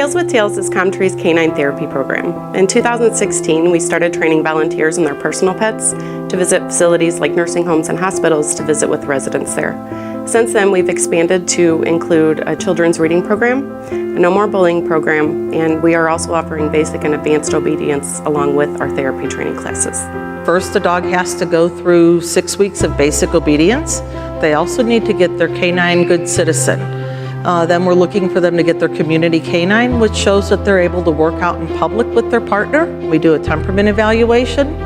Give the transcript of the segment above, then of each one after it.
Tails with Tails is Comtree's canine therapy program. In 2016, we started training volunteers and their personal pets to visit facilities like nursing homes and hospitals to visit with residents there. Since then, we've expanded to include a children's reading program, a no more bullying program, and we are also offering basic and advanced obedience along with our therapy training classes. First, the dog has to go through 6 weeks of basic obedience. They also need to get their canine good citizen. Then we're looking for them to get their community canine, which shows that they're able to work out in public with their partner. We do a temperament evaluation.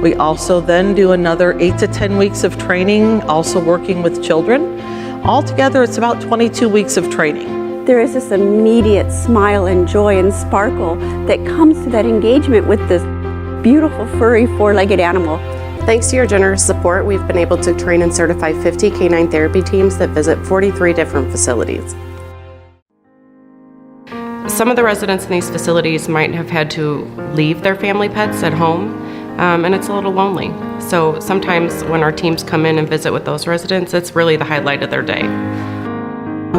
We also then do another 8 to 10 weeks of training, also working with children. Altogether, it's about 22 weeks of training. There is this immediate smile and joy and sparkle that comes to that engagement with this beautiful, furry, four-legged animal. Thanks to your generous support, we've been able to train and certify 50 canine therapy teams that visit 43 different facilities. Some of the residents in these facilities might have had to leave their family pets at home, and it's a little lonely. So sometimes when our teams come in and visit with those residents, it's really the highlight of their day.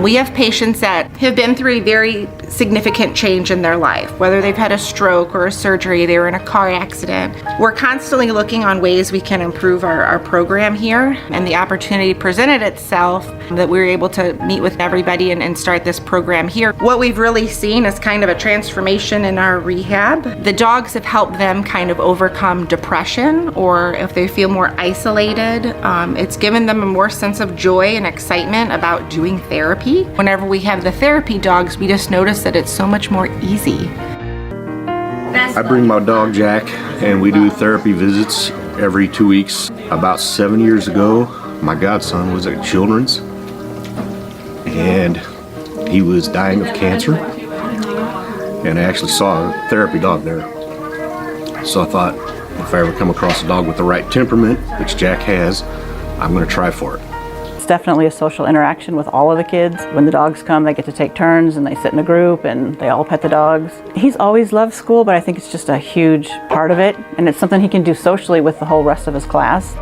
We have patients that have been through a very significant change in their life, whether they've had a stroke or a surgery, they were in a car accident. We're constantly looking on ways we can improve our program here, and the opportunity presented itself that we were able to meet with everybody and start this program here. What we've really seen is kind of a transformation in our rehab. The dogs have helped them kind of overcome depression, or if they feel more isolated, it's given them a more sense of joy and excitement about doing therapy. Whenever we have the therapy dogs, we just notice that it's so much more easy. I bring my dog Jack, and we do therapy visits every 2 weeks. About 7 years ago, my godson was at Children's, and he was dying of cancer, and I actually saw a therapy dog there. So I thought, if I ever come across a dog with the right temperament, which Jack has, I'm going to try for it. It's definitely a social interaction with all of the kids. When the dogs come, they get to take turns and they sit in a group and they all pet the dogs. He's always loved school, but I think it's just a huge part of it, and it's something he can do socially with the whole rest of his class.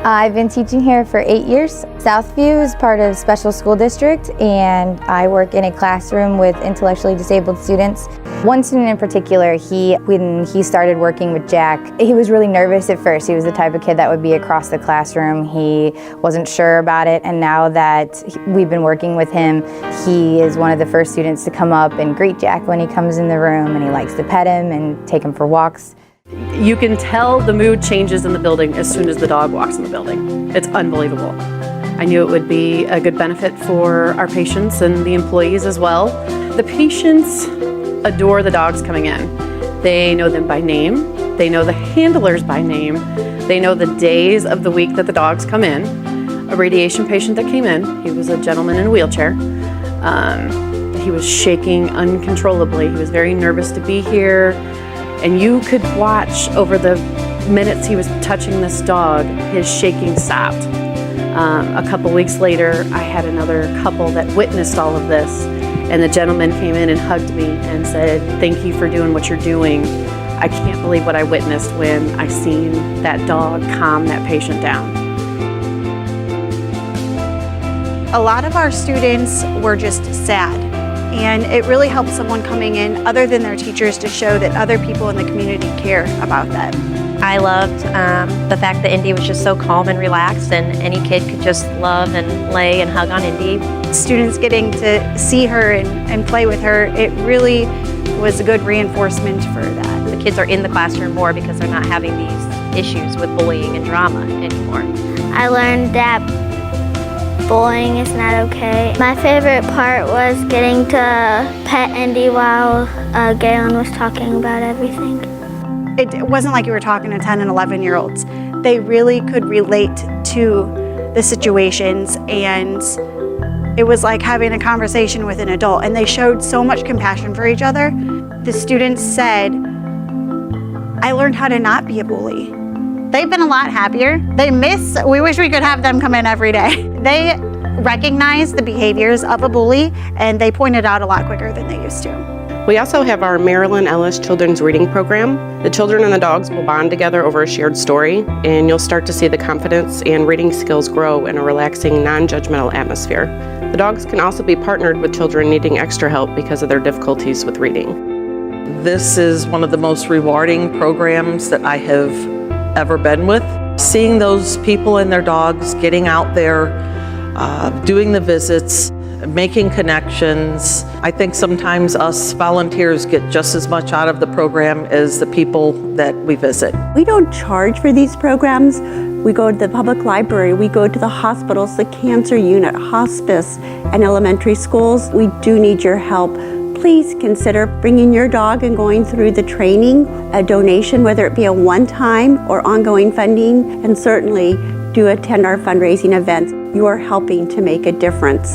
I've been teaching here for 8 years. Southview is part of Special School District, and I work in a classroom with intellectually disabled students. One student in particular, when he started working with Jack, he was really nervous at first. He was the type of kid that would be across the classroom. He wasn't sure about it, and now that we've been working with him, he is one of the first students to come up and greet Jack when he comes in the room, and he likes to pet him and take him for walks. You can tell the mood changes in the building as soon as the dog walks in the building. It's unbelievable. I knew it would be a good benefit for our patients and the employees as well. The patients adore the dogs coming in. They know them by name. They know the handlers by name. They know the days of the week that the dogs come in. A radiation patient that came in, he was a gentleman in a wheelchair. He was shaking uncontrollably. He was very nervous to be here. And you could watch over the minutes he was touching this dog, his shaking stopped. A couple weeks later, I had another couple that witnessed all of this, and the gentleman came in and hugged me and said, "Thank you for doing what you're doing. I can't believe what I witnessed when I seen that dog calm that patient down." A lot of our students were just sad. And it really helps someone coming in, other than their teachers, to show that other people in the community care about them. I loved the fact that Indy was just so calm and relaxed, and any kid could just love and lay and hug on Indy. Students getting to see her and play with her, it really was a good reinforcement for that. The kids are in the classroom more because they're not having these issues with bullying and drama anymore. I learned that bullying is not okay. My favorite part was getting to pet Indy while Galen was talking about everything. It wasn't like you were talking to 10 and 11-year-olds. They really could relate to the situations, and it was like having a conversation with an adult, and they showed so much compassion for each other. The students said, "I learned how to not be a bully." They've been a lot happier. We wish we could have them come in every day. They recognize the behaviors of a bully, and they point it out a lot quicker than they used to. We also have our Marilyn Ellis Children's Reading Program. The children and the dogs will bond together over a shared story, and you'll start to see the confidence and reading skills grow in a relaxing, non-judgmental atmosphere. The dogs can also be partnered with children needing extra help because of their difficulties with reading. This is one of the most rewarding programs that I have ever been with. Seeing those people and their dogs getting out there, doing the visits, making connections. I think sometimes us volunteers get just as much out of the program as the people that we visit. We don't charge for these programs. We go to the public library, we go to the hospitals, the cancer unit, hospice, and elementary schools. We do need your help. Please consider bringing your dog and going through the training, a donation, whether it be a one-time or ongoing funding, and certainly do attend our fundraising events. You are helping to make a difference.